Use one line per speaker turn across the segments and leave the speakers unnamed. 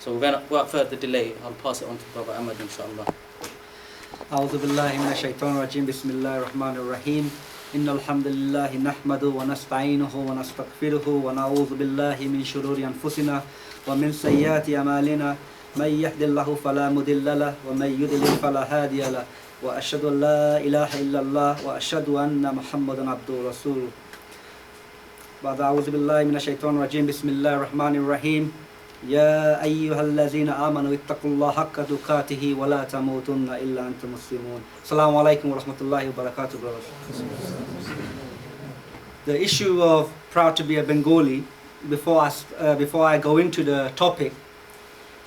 So without further delay, I'll pass it on to Brother Ahmad, inshallah.
أعوذ بالله من الشيطان الرجيم بسم الله الرحمن الرحيم إن الحمد لله نحمده ونستعينه ونستغفره ونعوذ بالله من شرور أنفسنا ومن سيئات أعمالنا من يهد الله فلا مضل له ومن يضلل فلا هادي له وأشهد أن لا إله إلا الله وأشهد أن محمدا عبده ورسوله بعد أعوذ بالله من الشيطان الرجيم بسم الله الرحمن الرحيم يا أيها الذين آمنوا اتقوا الله حق تقاته ولا تموتن إلا أنتم مسلمون. Assalamu alaikum wa rahmatullahi wa barakatuh, brothers. The issue of proud to be a Bengali, before I go into the topic,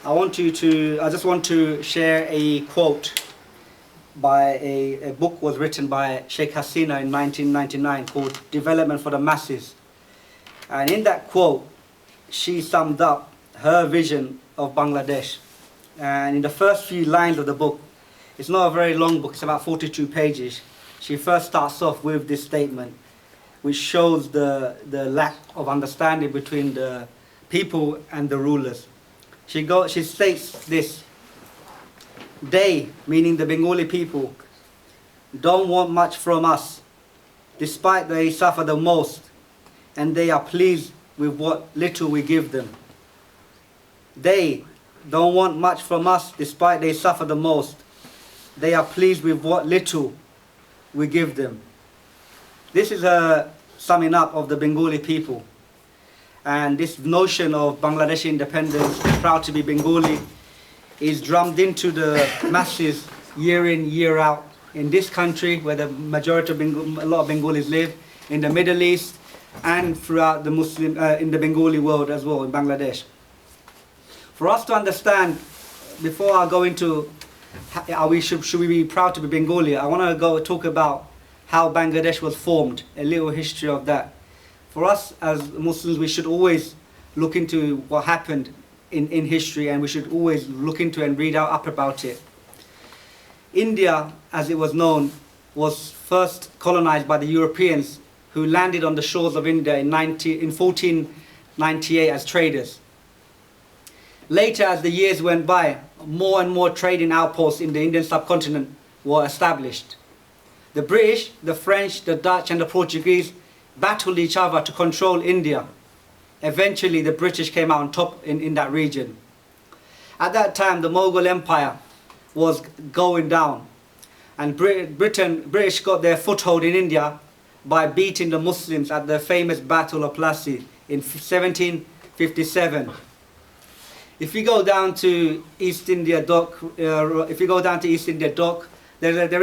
I just want to share a quote by a book was written by Sheikh Hasina in 1999 called Development for the Masses. And in that quote, she summed up her vision of Bangladesh. And in the first few lines of the book, it's not a very long book, it's about 42 pages. She first starts off with this statement, which shows the lack of understanding between the people and the rulers. She states this: they, meaning the Bengali people, don't want much from us, despite they suffer the most, and they are pleased with what little we give them. They don't want much from us, despite they suffer the most. They are pleased with what little we give them. This is a summing up of the Bengali people. And this notion of Bangladeshi independence, proud to be Bengali, is drummed into the masses year in, year out. In this country, where the majority of a lot of Bengalis live, in the Middle East, and throughout the in the Bengali world as well, in Bangladesh. For us to understand, before I go into should we be proud to be Bengali, I want to talk about how Bangladesh was formed, a little history of that. For us as Muslims, we should always look into what happened in history, and we should always look into and read up about it. India, as it was known, was first colonized by the Europeans who landed on the shores of India in 1498 as traders. Later, as the years went by, more and more trading outposts in the Indian subcontinent were established. The British, the French, the Dutch and the Portuguese battled each other to control India. Eventually, the British came out on top in that region. At that time, the Mughal Empire was going down, and British got their foothold in India by beating the Muslims at the famous Battle of Plassey in 1757. If you go down to East India Dock, there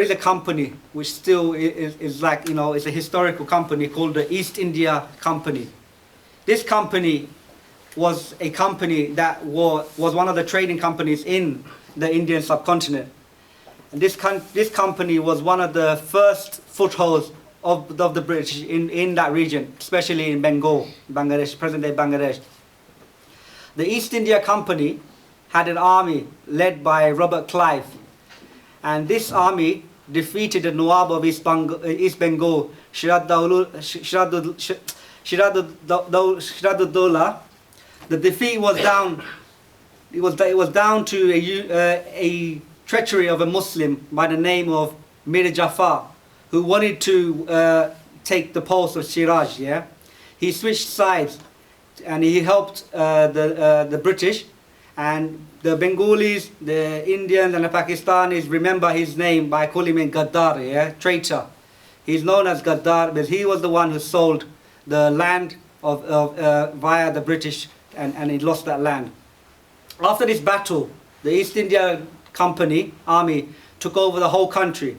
is a company which still is like, it's a historical company called the East India Company. This company was a company that was one of the trading companies in the Indian subcontinent. And this company was one of the first footholds of the British in that region, especially in Bengal, Bangladesh, present-day Bangladesh. The East India Company had an army led by Robert Clive, and this army defeated the Nawab of East Bengal, Shiraddaulah. The defeat was down. It was down to a treachery of a Muslim by the name of Mir Jafar, who wanted to take the post of Shiraz. Yeah, he switched sides, and he helped the British, and the Bengalis, the Indians and the Pakistanis remember his name by calling him Gaddar, yeah, traitor. He's known as Gaddar because he was the one who sold the land via the British, and he lost that land. After this battle, the East India Company army took over the whole country,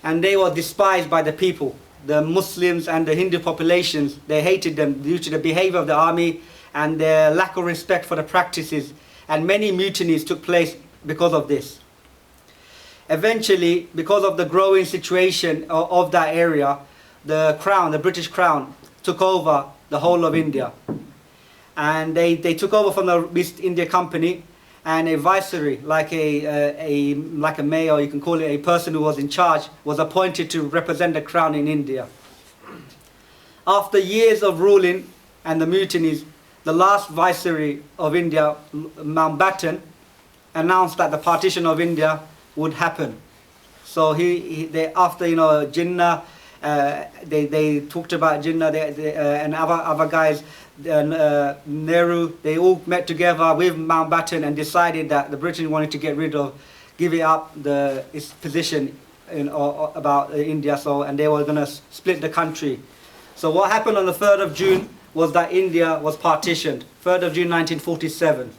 and they were despised by the people. The Muslims and the Hindu populations, they hated them due to the behavior of the army and their lack of respect for the practices, and many mutinies took place because of this. Eventually, because of the growing situation of that area, the British Crown, took over the whole of India. And they took over from the East India Company, and a viceroy, like a mayor, you can call it, a person who was in charge, was appointed to represent the crown in India. After years of ruling and the mutinies, the last Viceroy of India, Mountbatten, announced that the partition of India would happen. So they after Jinnah, they talked about Jinnah and other guys, Nehru. They all met together with Mountbatten and decided that the British wanted to give it up its position about India. And they were going to split the country. So what happened on the 3rd of June was that India was partitioned. 3rd of June 1947.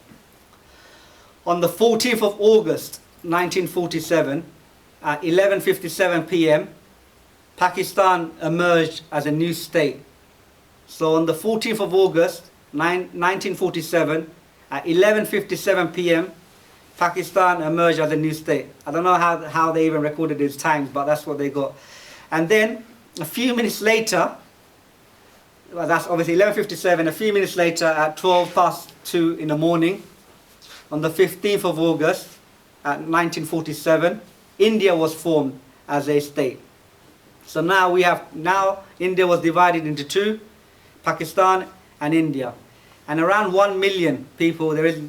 On the 14th of August 1947, at 11:57 p.m., Pakistan emerged as a new state. So on the 14th of August 1947, at 11:57 p.m., Pakistan emerged as a new state. I don't know how they even recorded these times, but that's what they got. And then a few minutes later, well, that's obviously 11:57, a few minutes later at 2:12 in the morning, on the 15th of August at 1947, India was formed as a state. So now India was divided into two, Pakistan and India. And around 1 million people, there is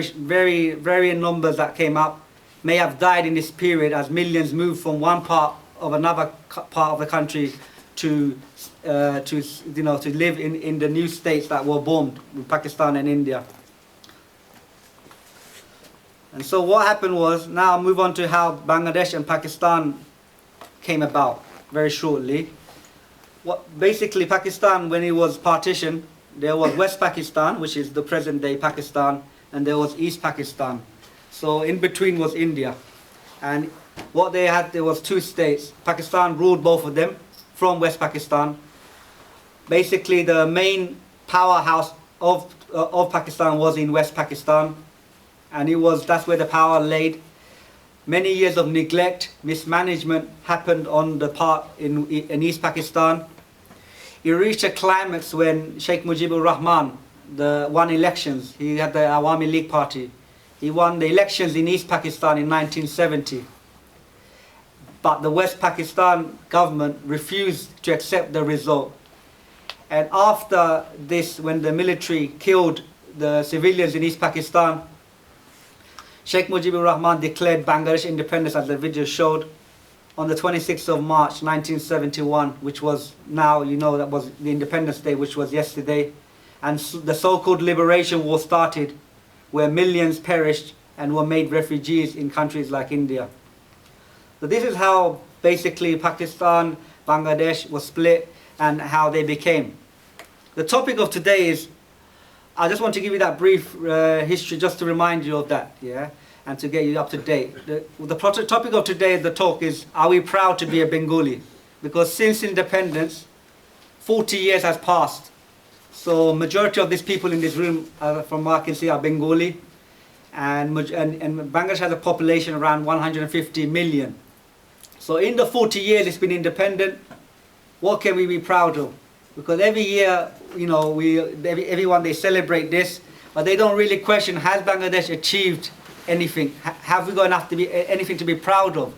varying numbers that came up, may have died in this period as millions moved from one part of another part of the country to live in the new states that were formed with Pakistan and India. And so what happened was, now I'll move on to how Bangladesh and Pakistan came about very shortly. Basically Pakistan, when it was partitioned, there was West Pakistan, which is the present day Pakistan, and there was East Pakistan. So in between was India. And what they had, there was two states. Pakistan ruled both of them from West Pakistan. Basically the main powerhouse of Pakistan was in West Pakistan, and that's where the power laid. Many years of neglect, mismanagement happened on the part in East Pakistan. It reached a climax when Sheikh Mujibur Rahman won elections. He had the Awami League Party. He won the elections in East Pakistan in 1970. But the West Pakistan government refused to accept the result. And after this, when the military killed the civilians in East Pakistan, Sheikh Mujibur Rahman declared Bangladesh independence, as the video showed, on the 26th of March 1971, which was that was the Independence Day, which was yesterday. And the so-called Liberation War started, where millions perished and were made refugees in countries like India. So this is how basically Pakistan, Bangladesh was split and how they became. The topic of today is, I just want to give you that brief history just to remind you of that, yeah, and to get you up to date. The topic of today, the talk is, are we proud to be a Bengali? Because since independence, 40 years has passed. So majority of these people in this room, from what I can see, are Bengali. And Bangladesh has a population around 150 million. So in the 40 years it's been independent, what can we be proud of? Because every year, everyone, they celebrate this, but they don't really question, has Bangladesh achieved anything? Have we got anything to be proud of?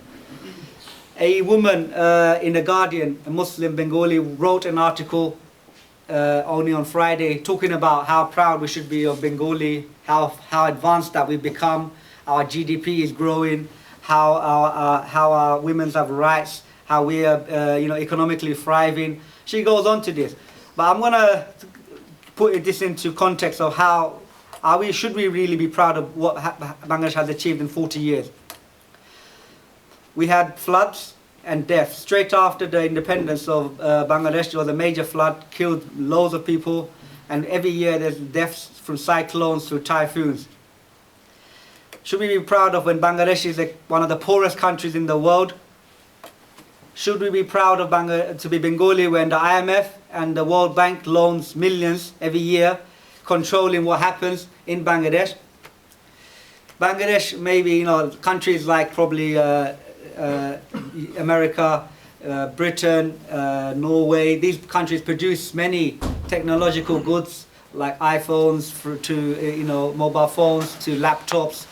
A woman in The Guardian, a Muslim Bengali, wrote an article only on Friday talking about how proud we should be of Bengali, how advanced that we've become, our GDP is growing, how our women have rights, how we are economically thriving. She goes on to this, but I'm gonna put this into context of how should we really be proud of what Bangladesh has achieved in 40 years. We had floods and deaths. Straight after the independence of Bangladesh, there was a major flood, killed loads of people, and every year there's deaths from cyclones through typhoons. Should we be proud of when Bangladesh is one of the poorest countries in the world? Should we be proud of to be Bengali when the IMF and the World Bank loans millions every year, controlling what happens in Bangladesh? Bangladesh, maybe countries like probably America, Britain, Norway, these countries produce many technological goods like iPhones to mobile phones, to laptops,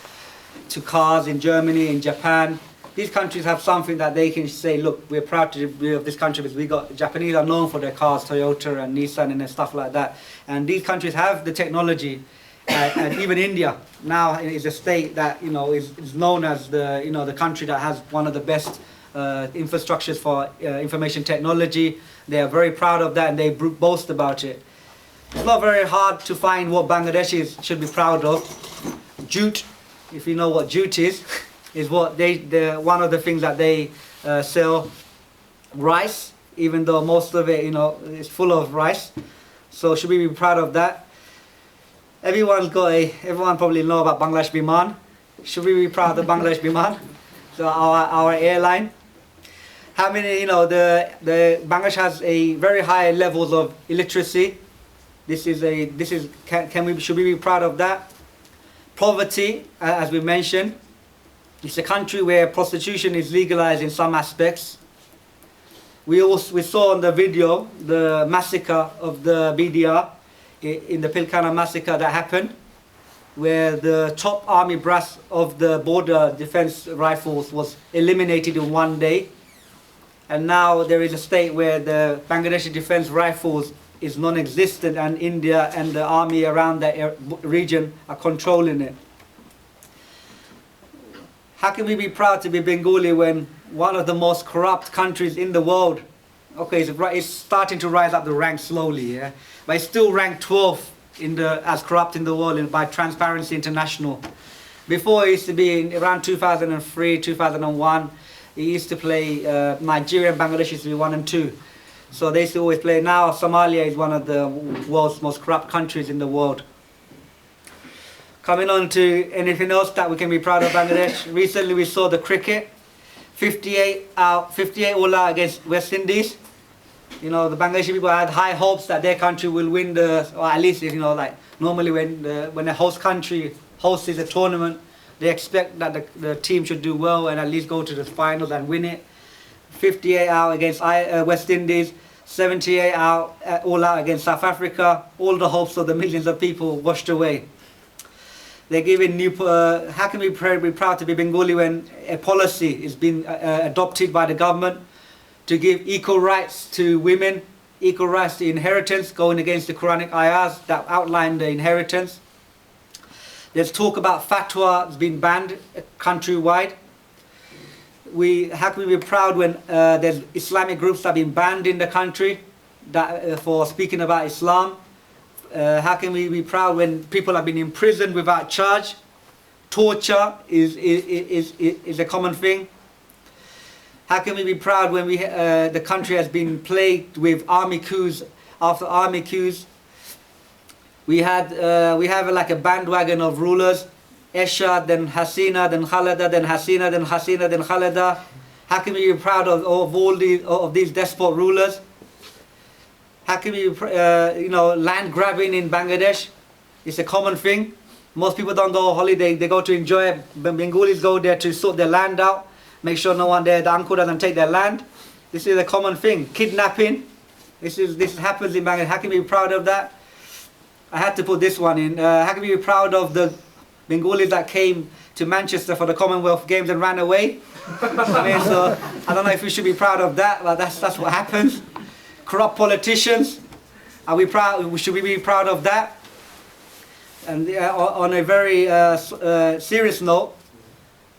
to cars in Germany, in Japan. these countries have something that they can say, look, we're proud to be of this country because we got, Japanese are known for their cars, Toyota and Nissan and stuff like that. And these countries have the technology, and even India now is a state that, you know, is known as the, you know, the country that has one of the best infrastructures for information technology. They are very proud of that and they boast about it. It's not very hard to find what Bangladeshis should be proud of. Jute, if you know what jute is what one of the things that they sell. Rice, even though most of it, you know, is full of rice. So should we be proud of that? Everyone probably know about Bangladesh Biman. Should we be proud of Bangladesh Biman? So our airline. How many, you know, the Bangladesh has a very high levels of illiteracy. Should we be proud of that? Poverty, as we mentioned. It's a country where prostitution is legalized in some aspects. We saw on the video the massacre of the BDR in the Pilkana massacre that happened, where the top army brass of the border defense rifles was eliminated in one day. And now there is a state where the Bangladeshi defense rifles is non-existent and India and the army around that region are controlling it. How can we be proud to be Bengali when one of the most corrupt countries in the world, okay, it's starting to rise up the ranks slowly, yeah, but it's still ranked 12th as corrupt in the world by Transparency International. Before it used to be around 2003, 2001, it used to play Nigeria and Bangladesh used to be 1 and 2. So they used to always play. Now Somalia is one of the world's most corrupt countries in the world. Coming on to anything else that we can be proud of Bangladesh. Recently we saw the cricket. 58 all out against West Indies. You know, the Bangladeshi people had high hopes that their country will win or at least, you know, like normally when a host country hosts a tournament, they expect that the team should do well and at least go to the finals and win it. 58 out against West Indies, 78 out all out against South Africa. All the hopes of the millions of people washed away. They're giving new. How can we be proud to be Bengali when a policy is being adopted by the government to give equal rights to women, equal rights to inheritance, going against the Quranic ayahs that outline the inheritance? There's talk about fatwa has been banned countrywide. How can we be proud when there's Islamic groups that have been banned in the country for speaking about Islam? How can we be proud when people have been imprisoned without charge? Torture is a common thing. How can we be proud when the country has been plagued with army coups after army coups? We have like a bandwagon of rulers. Esha, then Hasina, then Khaleda, then Hasina, then Hasina, then Khaleda. How can we be proud of all these despot rulers? How can we, you know, land grabbing in Bangladesh? It's a common thing. Most people don't go on holiday, they go to enjoy it. Bengalis go there to sort their land out, make sure no one there, the uncle doesn't take their land. This is a common thing. Kidnapping, this happens in Bangladesh. How can we be proud of that? I had to put this one in. How can we be proud of the Bengalis that came to Manchester for the Commonwealth Games and ran away? So I don't know if we should be proud of that, but that's what happens. Corrupt politicians, are we proud? Should we be proud of that? And on a very serious note,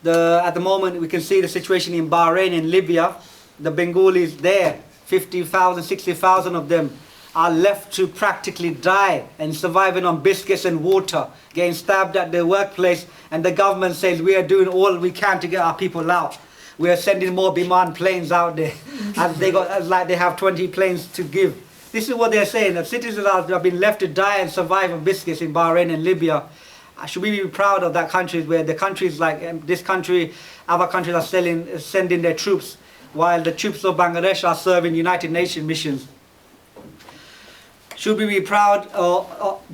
at the moment we can see the situation in Bahrain and Libya. The Bengalis there, 50,000, 60,000 of them, are left to practically die and surviving on biscuits and water, getting stabbed at their workplace, and the government says we are doing all we can to get our people out. We are sending more Biman planes out there, as like they have 20 planes to give. This is what they're saying, that citizens have been left to die and survive on biscuits in Bahrain and Libya. Should we be proud of that country, where the countries like this country, other countries are sending their troops, while the troops of Bangladesh are serving United Nations missions? Should we be proud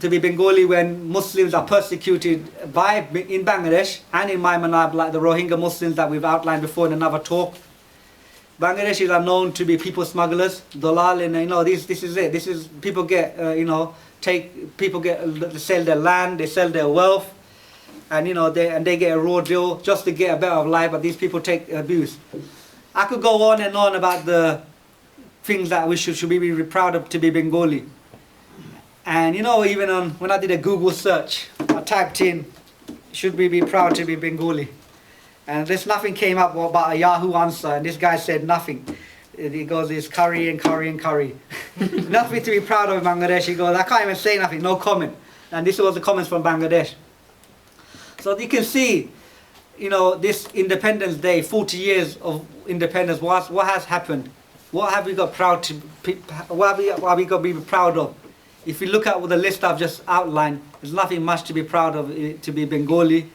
to be Bengali when Muslims are persecuted in Bangladesh and in Myanmar, like the Rohingya Muslims that we've outlined before in another talk? Bangladeshis are known to be people smugglers, dalal, and you know this is it. This is people get they sell their land, they sell their wealth, and they get a raw deal just to get a better life, but these people take abuse. I could go on and on about the things that we should be proud of to be Bengali. And even when I did a Google search, I typed in, should we be proud to be Bengali? And there's nothing came up about a Yahoo answer, and this guy said nothing. He goes, it's curry and curry and curry. Nothing to be proud of in Bangladesh. He goes, I can't even say nothing, no comment. And this was the comments from Bangladesh. So you can see, this Independence Day, 40 years of independence, what has happened? What have we got what have we got to be proud of? If you look at the list I've just outlined, there's nothing much to be proud of to be Bengali.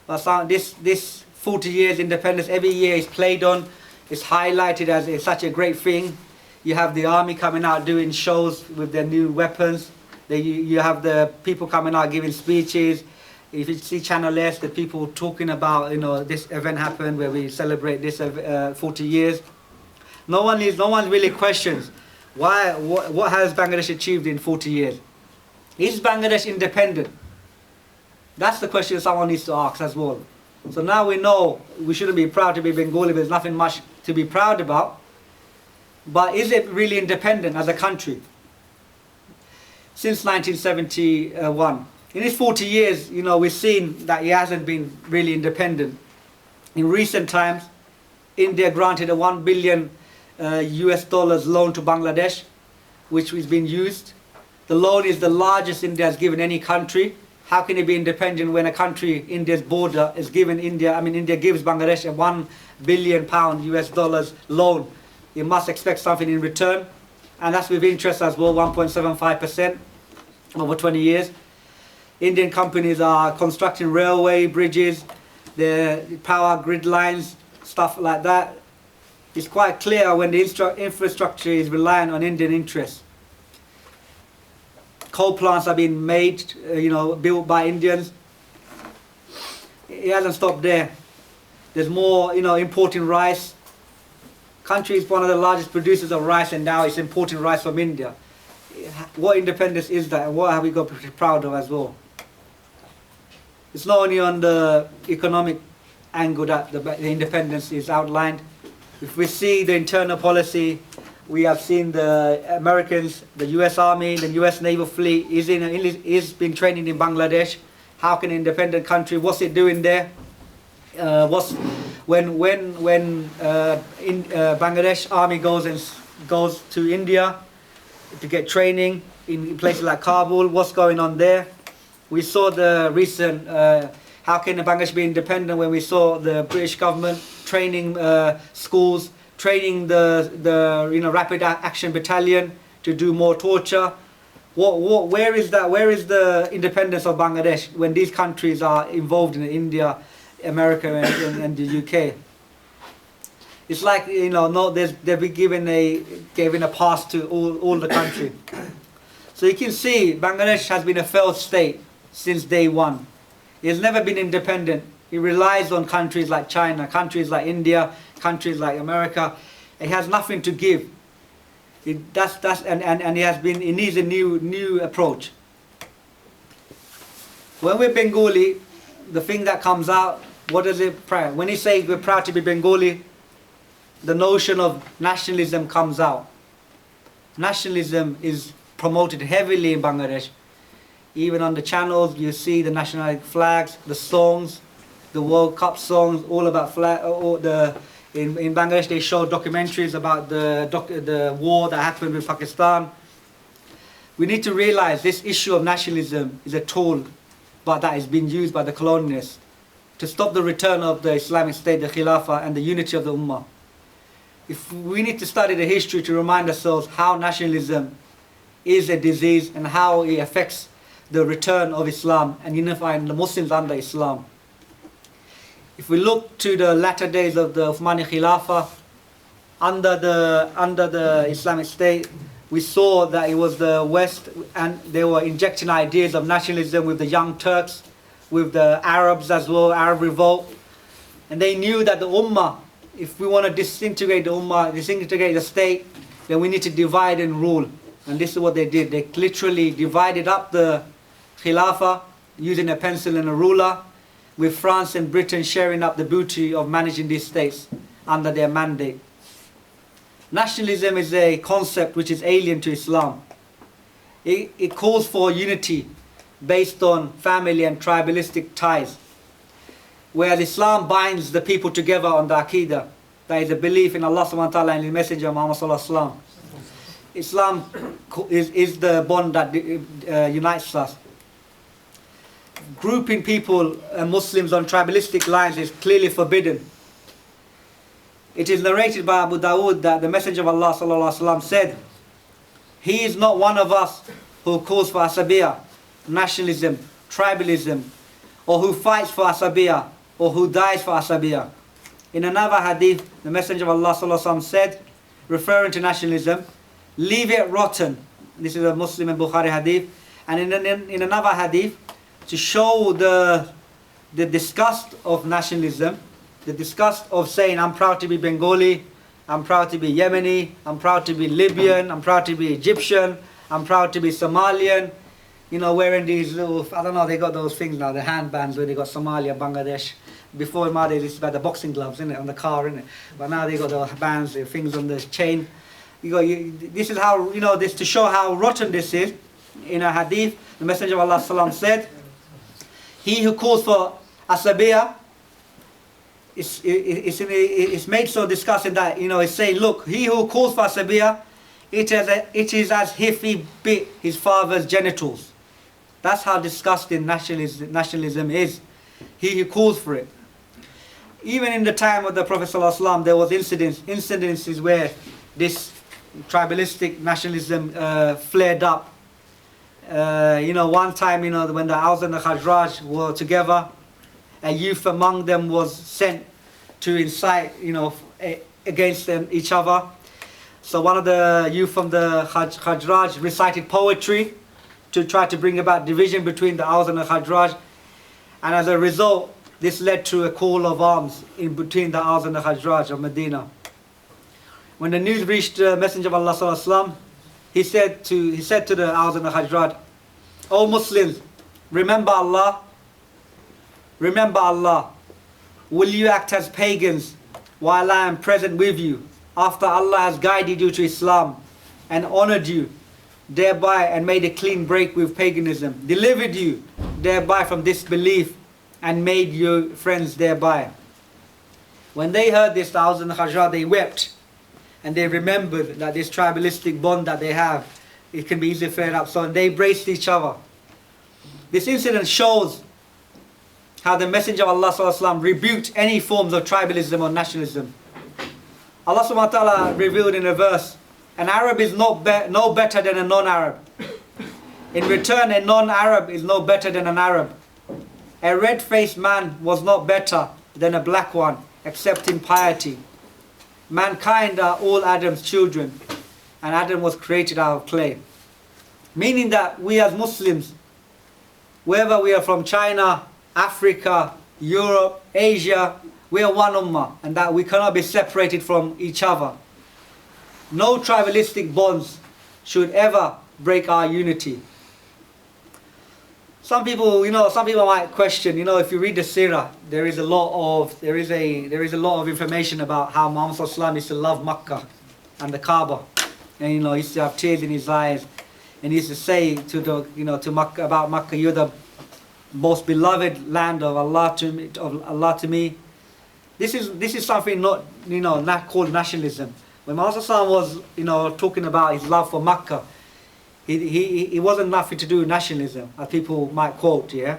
But this 40 years independence, every year is played on, it's highlighted as such a great thing. You have the army coming out doing shows with their new weapons. You have the people coming out giving speeches. If you see Channel S, the people talking about, this event happened where we celebrate this 40 years. No one really questions what has Bangladesh achieved in 40 years. Is Bangladesh independent? That's the question someone needs to ask as well. So now we know we shouldn't be proud to be Bengali, but there's nothing much to be proud about. But is it really independent as a country? Since 1971. In these 40 years, we've seen that it hasn't been really independent. In recent times, India granted a $1 billion US dollars loan to Bangladesh, which has been used. The loan is the largest India has given any country. How can it be independent when a country, India's border, is given India gives Bangladesh a £1 billion US dollars loan? You must expect something in return. And that's with interest as well, 1.75% over 20 years. Indian companies are constructing railway, bridges, the power grid lines, stuff like that. It's quite clear when the infrastructure is reliant on Indian interests. Coal plants are being made, built by Indians. It hasn't stopped there. There's more, importing rice. Country is one of the largest producers of rice, and now it's importing rice from India. What independence is that, and what have we got to be proud of as well? It's not only on the economic angle that the independence is outlined. If we see the internal policy, we have seen the Americans, the US Army, the US Naval Fleet is been training in Bangladesh. How can an independent country, what's it doing there? When Bangladesh Army goes to India to get training in places like Kabul, what's going on there? We saw the recent, how can Bangladesh be independent when we saw the British government training schools, training the Rapid Action Battalion to do more torture. Where is that? Where is the independence of Bangladesh when these countries are involved in India, America, and the UK? It's like they've been given a pass to all the country. So you can see Bangladesh has been a failed state since day one. It has never been independent. It relies on countries like China, countries like India, countries like America. It has nothing to give. It needs a new approach. When we're Bengali, the thing that comes out, what is it? When you say we're proud to be Bengali, the notion of nationalism comes out. Nationalism is promoted heavily in Bangladesh. Even on the channels, you see the national flags, the songs, the World Cup songs, all about flag. In Bangladesh, they show documentaries about the war that happened with Pakistan. We need to realize this issue of nationalism is a tool, but that is being used by the colonialists to stop the return of the Islamic State, the Khilafah, and the unity of the Ummah. We need to study the history to remind ourselves how nationalism is a disease and how it affects the return of Islam and unifying the Muslims under Islam. If we look to the latter days of the Uthmani Khilafah, under the Islamic State, we saw that it was the West, and they were injecting ideas of nationalism with the Young Turks, with the Arabs as well, Arab revolt. And they knew that the Ummah, if we want to disintegrate the Ummah, disintegrate the state, then we need to divide and rule. And this is what they did. They literally divided up the Khilafah using a pencil and a ruler. with France and Britain sharing up the booty of managing these states under their mandate. Nationalism is a concept which is alien to Islam. It calls for unity based on family and tribalistic ties, whereas Islam binds the people together on the Aqidah. That is a belief in Allah subhanahu wa ta'ala and His Messenger Muhammad sallallahu alaihi wasallam. Islam is the bond that unites us. Grouping people, Muslims, on tribalistic lines is clearly forbidden. It is narrated by Abu Dawood that the Messenger of Allah sallallahu alaihi wasallam said, "He is not one of us who calls for asabiyah, nationalism, tribalism, or who fights for asabiyah, or who dies for asabiyah." In another hadith, the Messenger of Allah sallallahu alaihi wasallam said, referring to nationalism, "Leave it rotten." This is a Muslim and Bukhari hadith. And in another hadith, to show the disgust of nationalism, the disgust of saying, "I'm proud to be Bengali, I'm proud to be Yemeni, I'm proud to be Libyan, I'm proud to be Egyptian, I'm proud to be Somalian." You know, wearing these little, I don't know, they got those things now, the handbands where they got Somalia, Bangladesh. Before nowadays, it's about the boxing gloves, isn't it, on the car, isn't it? But now they got the bands, the things on the chain. This is how, this to show how rotten this is. In a hadith, the Messenger of Allah sallam said, "He who calls for asabiyah," it's made so disgusting that, it's saying, look, he who calls for asabiyah, it is as if he bit his father's genitals. That's how disgusting nationalism is. He who calls for it. Even in the time of the Prophet ﷺ, there was incidences where this tribalistic nationalism flared up. One time, when the Aus and the Khazraj were together, a youth among them was sent to incite, against each other. So one of the youth from the Khazraj recited poetry to try to bring about division between the Aus and the Khazraj. And as a result, this led to a call of arms in between the Aus and the Khazraj of Medina. When the news reached the Messenger of Allah sallallahu alaihi wasallam, he said to the Aus and the Khazraj, "O Muslims, remember Allah. Remember Allah. Will you act as pagans while I am present with you, after Allah has guided you to Islam and honored you thereby and made a clean break with paganism, delivered you thereby from disbelief and made you friends thereby?" When they heard this, the Aus and the Khazraj, they wept and they remembered that this tribalistic bond that they have, it can be easily flared up. So they embraced each other. This incident shows how the Messenger of Allah sallallahu alaihi wasallam rebuked any forms of tribalism or nationalism. Allah subhanahu wa ta'ala revealed in a verse, "An Arab is no better than a non-Arab. In return, a non-Arab is no better than an Arab. A red-faced man was not better than a black one, except in piety. Mankind are all Adam's children, and Adam was created out of clay." Meaning that we as Muslims, whether we are from China, Africa, Europe, Asia, we are one ummah, and that we cannot be separated from each other. No tribalistic bonds should ever break our unity. Some people might question, if you read the Sirah, there is a lot of information about how Muhammad sallallahu alaihi wasallam used to love Makkah and the Kaaba, and he used to have tears in his eyes, and he used to say to Makkah, about Makkah, "You're the most beloved land of Allah to me." This is something not called nationalism. When Muhammad sallallahu alaihi wasallam was talking about his love for Makkah, it wasn't nothing to do with nationalism, as people might quote. Yeah,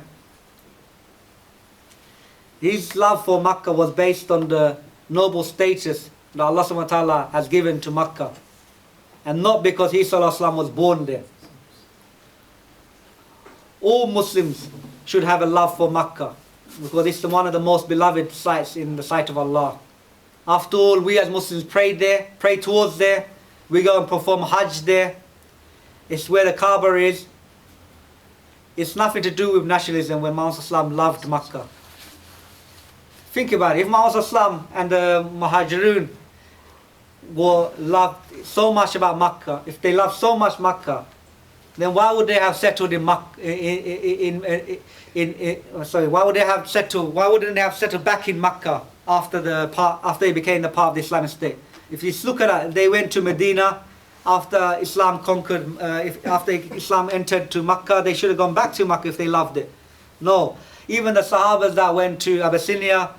his love for Makkah was based on the noble status that Allah subhanahu wa ta'ala has given to Makkah, and not because he sallallahu alaihi wasallam was born there. All Muslims should have a love for Makkah, because it's one of the most beloved sites in the sight of Allah. After all, we as Muslims pray towards there. We go and perform Hajj there. It's where the Kaaba is. It's nothing to do with nationalism when Muhammad sallallahu alaihi wasallam loved Makkah. Think about it. If Muhammad sallallahu alaihi wasallam and the Muhajirun loved so much about Makkah, if they loved so much Makkah, then why would they have settled in Why would they have settled? Why wouldn't they have settled back in Makkah after they became the part of the Islamic State? If you look at that, they went to Medina after Islam conquered. After Islam entered to Makkah, they should have gone back to Makkah if they loved it. No, even the Sahabas that went to Abyssinia,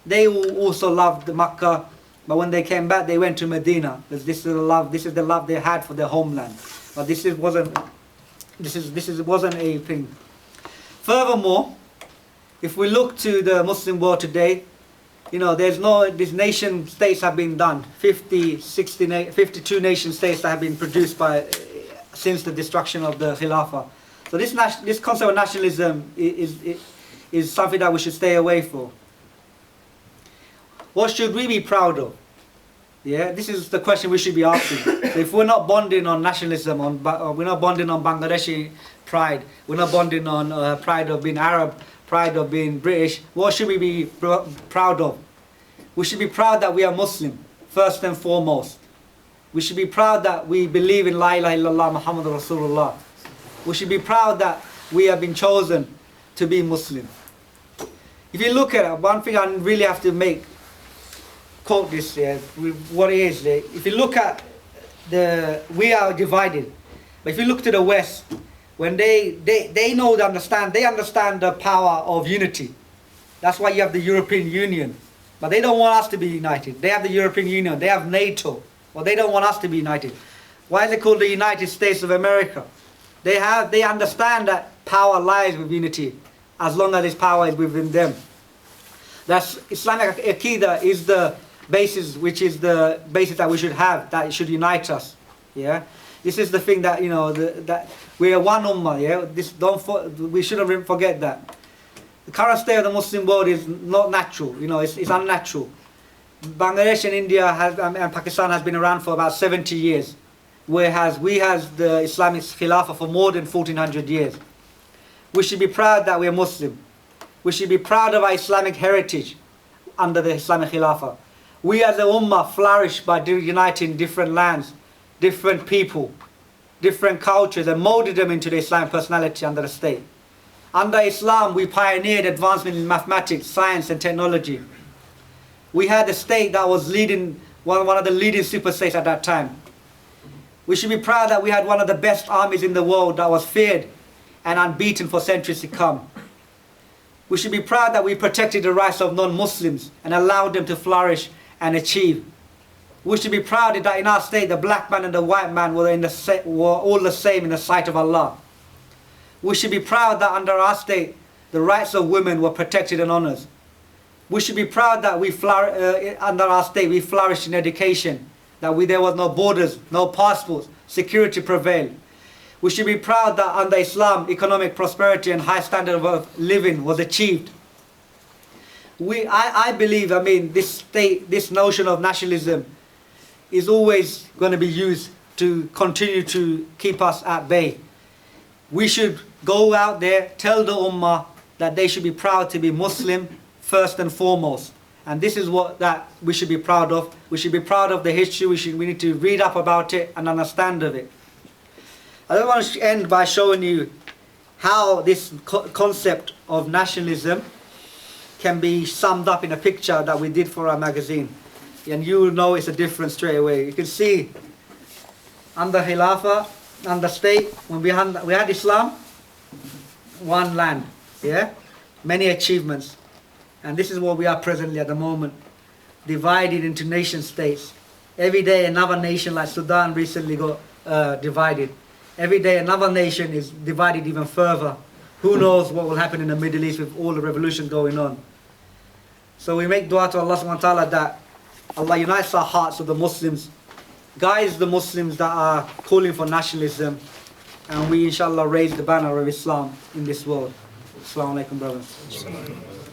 they also loved Makkah, but when they came back, they went to Medina. This is the love. This is the love they had for their homeland. But this wasn't a thing. Furthermore, if we look to the Muslim world today, these nation states have been done. 52 nation states that have been produced since the destruction of the Khilafah. So this concept of nationalism is something that we should stay away from. What should we be proud of? Yeah, this is the question we should be asking. So if we're not bonding on nationalism, we're not bonding on Bangladeshi pride, we're not bonding on pride of being Arab, pride of being British, what should we be proud of? We should be proud that we are Muslim, first and foremost. We should be proud that we believe in La ilaha illallah Muhammad Rasulullah. We should be proud that we have been chosen to be Muslim. If you look at it, one thing I really have to quote this here, what it is. If you look at we are divided. But if you look to the West, when they understand the power of unity. That's why you have the European Union. But they don't want us to be united. They have the European Union, they have NATO. Well, they don't want us to be united. Why is it called the United States of America? They understand that power lies with unity, as long as this power is within them. That's Islamic Aqidah is the basis, which is the basis that we should have, that it should unite us. Yeah, this is the thing that that we are one ummah. Yeah, we shouldn't forget that. The current state of the Muslim world is not natural. It's unnatural. Bangladesh and India and Pakistan has been around for about 70 years, whereas we have the Islamic Khilafah for more than 1400 years. We should be proud that we are Muslim. We should be proud of our Islamic heritage under the Islamic Khilafah. We as a ummah flourish by uniting different lands, different people, different cultures, and molded them into the Islamic personality under the state. Under Islam, we pioneered advancement in mathematics, science and technology. We had a state that was leading, one of the leading super states at that time. We should be proud that we had one of the best armies in the world that was feared and unbeaten for centuries to come. We should be proud that we protected the rights of non-Muslims and allowed them to flourish and achieve. We should be proud that in our state, the black man and the white man were all the same in the sight of Allah. We should be proud that under our state, the rights of women were protected and honored. We should be proud that under our state, we flourished in education, that there was no borders, no passports, security prevailed. We should be proud that under Islam, economic prosperity and high standard of living was achieved. I believe, this notion of nationalism is always going to be used to continue to keep us at bay. We should go out there, tell the ummah that they should be proud to be Muslim first and foremost. And this is what we should be proud of. We should be proud of the history. We need to read up about it and understand of it. I just want to end by showing you how this concept of nationalism can be summed up in a picture that we did for our magazine. And you will know it's a difference straight away. You can see under Khilafah, under state, when we had Islam, one land, yeah, many achievements. And this is what we are presently at the moment, divided into nation states. Every day another nation like Sudan recently got divided. Every day another nation is divided even further. Who knows what will happen in the Middle East with all the revolutions going on. So we make dua to Allah subhanahu wa ta'ala that Allah unites our hearts with the Muslims, guides the Muslims that are calling for nationalism, and we inshallah raise the banner of Islam in this world. Assalamu alaikum, brothers.